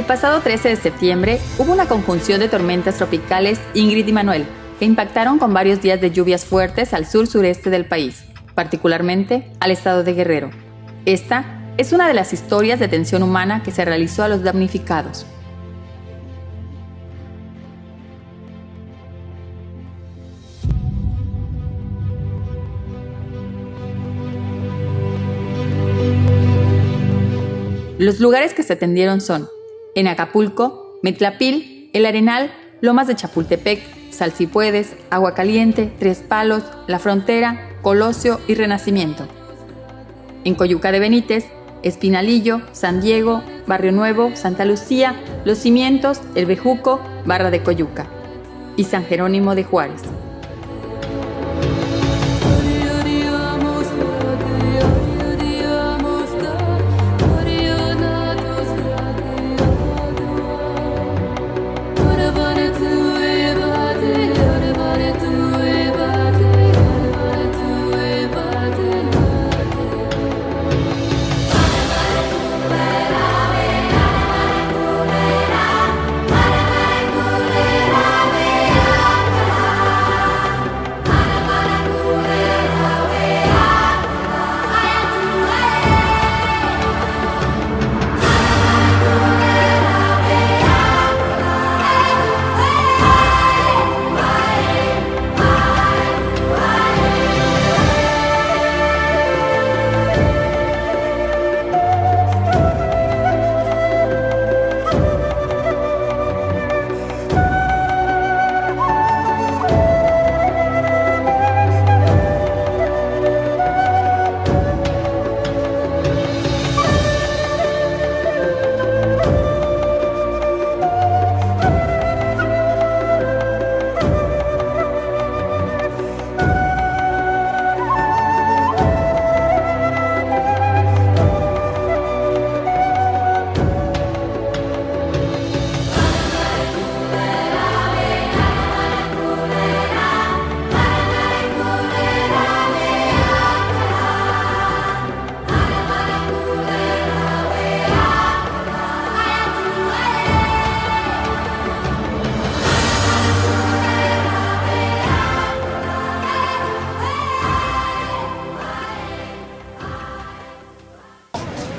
El pasado 13 de septiembre hubo una conjunción de tormentas tropicales Ingrid y Manuel, que impactaron con varios días de lluvias fuertes al sur-sureste del país, particularmente al estado de Guerrero. Esta es una de las historias de atención humana que se realizó a los damnificados. Los lugares que se atendieron son en Acapulco, Metlapil, El Arenal, Lomas de Chapultepec, Salsipuedes, Agua Caliente, Tres Palos, La Frontera, Colosio y Renacimiento. En Coyuca de Benítez, Espinalillo, San Diego, Barrio Nuevo, Santa Lucía, Los Cimientos, El Bejuco, Barra de Coyuca y San Jerónimo de Juárez.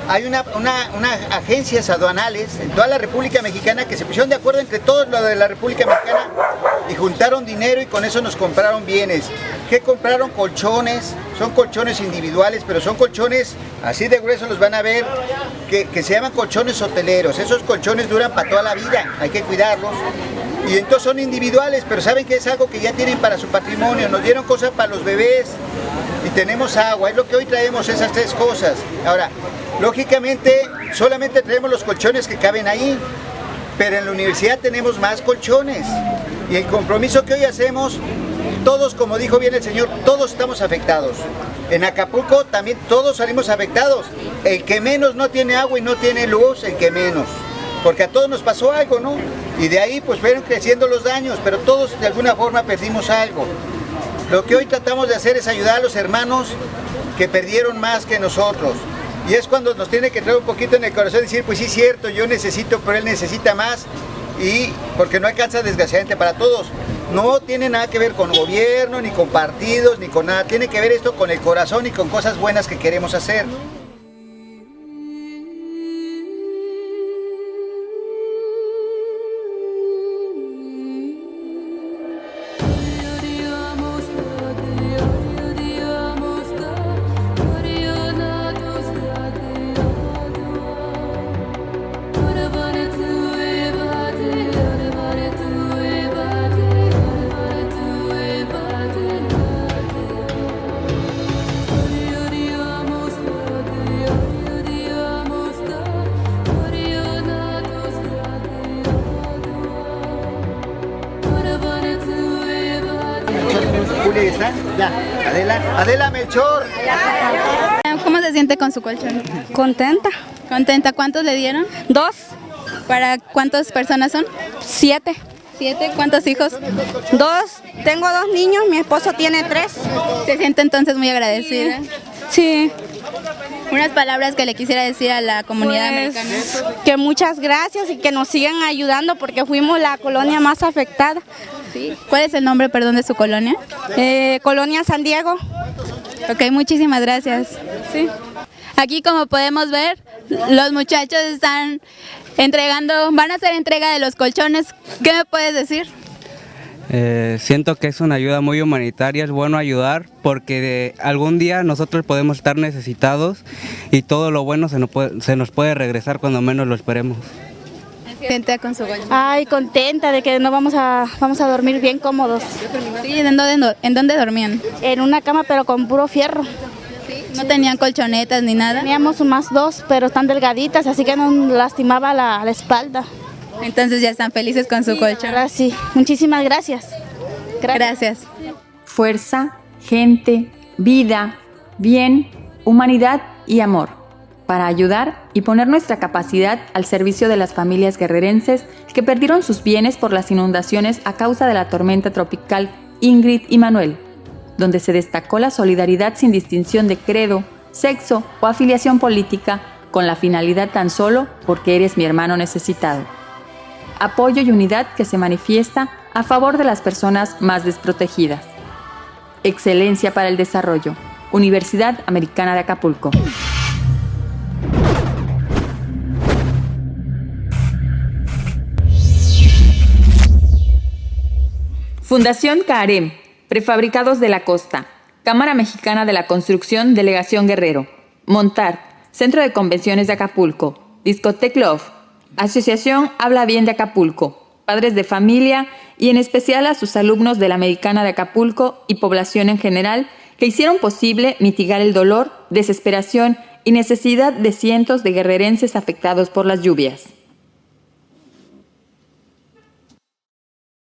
Hay unas agencias aduanales en toda la República Mexicana que se pusieron de acuerdo entre todos los de la República Mexicana y juntaron dinero y con eso nos compraron bienes. ¿Qué compraron? Colchones, son colchones individuales, pero son colchones así de gruesos, los van a ver, que se llaman colchones hoteleros. Esos colchones duran para toda la vida, hay que cuidarlos. Y entonces son individuales, pero saben que es algo que ya tienen para su patrimonio. Nos dieron cosas para los bebés y tenemos agua, es lo que hoy traemos, esas tres cosas. Ahora, lógicamente, solamente traemos los colchones que caben ahí, pero en la universidad tenemos más colchones. Y el compromiso que hoy hacemos, todos, como dijo bien el señor, todos estamos afectados. En Acapulco también todos salimos afectados. El que menos no tiene agua y no tiene luz, el que menos. Porque a todos nos pasó algo, ¿no? Y de ahí pues fueron creciendo los daños, pero todos de alguna forma perdimos algo. Lo que hoy tratamos de hacer es ayudar a los hermanos que perdieron más que nosotros. Y es cuando nos tiene que traer un poquito en el corazón y decir, pues sí es cierto, yo necesito, pero él necesita más. Y porque no alcanza desgraciadamente para todos. No tiene nada que ver con gobierno, ni con partidos, ni con nada. Tiene que ver esto con el corazón y con cosas buenas que queremos hacer. Julia, ¿está? Ya. Adela Melchor. ¿Cómo se siente con su colchón? Contenta. ¿Contenta? ¿Cuántos le dieron? 2. ¿Para cuántas personas son? 7. 7. ¿Cuántos hijos? 2. Tengo 2 niños, mi esposo tiene 3. ¿Se siente entonces muy agradecida? Sí. Unas palabras que le quisiera decir a la comunidad americana. Que muchas gracias y que nos sigan ayudando porque fuimos la colonia más afectada. Sí. ¿Cuál es el nombre, perdón, de su colonia? Colonia San Diego. Ok, muchísimas gracias. Sí. Aquí, como podemos ver, los muchachos están van a hacer entrega de los colchones. ¿Qué me puedes decir? Siento que es una ayuda muy humanitaria, es bueno ayudar porque algún día nosotros podemos estar necesitados y todo lo bueno se nos puede regresar cuando menos lo esperemos. Gente con su colchón. Ay, contenta de que no vamos a dormir bien cómodos. Sí, ¿en dónde dormían? En una cama pero con puro fierro. ¿No tenían colchonetas ni nada? Teníamos más dos, pero están delgaditas, así que nos lastimaba la espalda. Entonces ya están felices con su colchón. Ahora sí, muchísimas gracias. Gracias. Fuerza, gente, vida, bien, humanidad y amor, para ayudar y poner nuestra capacidad al servicio de las familias guerrerenses que perdieron sus bienes por las inundaciones a causa de la tormenta tropical Ingrid y Manuel, donde se destacó la solidaridad sin distinción de credo, sexo o afiliación política, con la finalidad tan solo porque eres mi hermano necesitado. Apoyo y unidad que se manifiesta a favor de las personas más desprotegidas. Excelencia para el desarrollo. Universidad Americana de Acapulco. Fundación CAAREM, Prefabricados de la Costa, Cámara Mexicana de la Construcción, Delegación Guerrero, Montar, Centro de Convenciones de Acapulco, Discotec Love, Asociación Habla Bien de Acapulco, padres de familia y en especial a sus alumnos de la Americana de Acapulco y población en general que hicieron posible mitigar el dolor, desesperación y necesidad de cientos de guerrerenses afectados por las lluvias.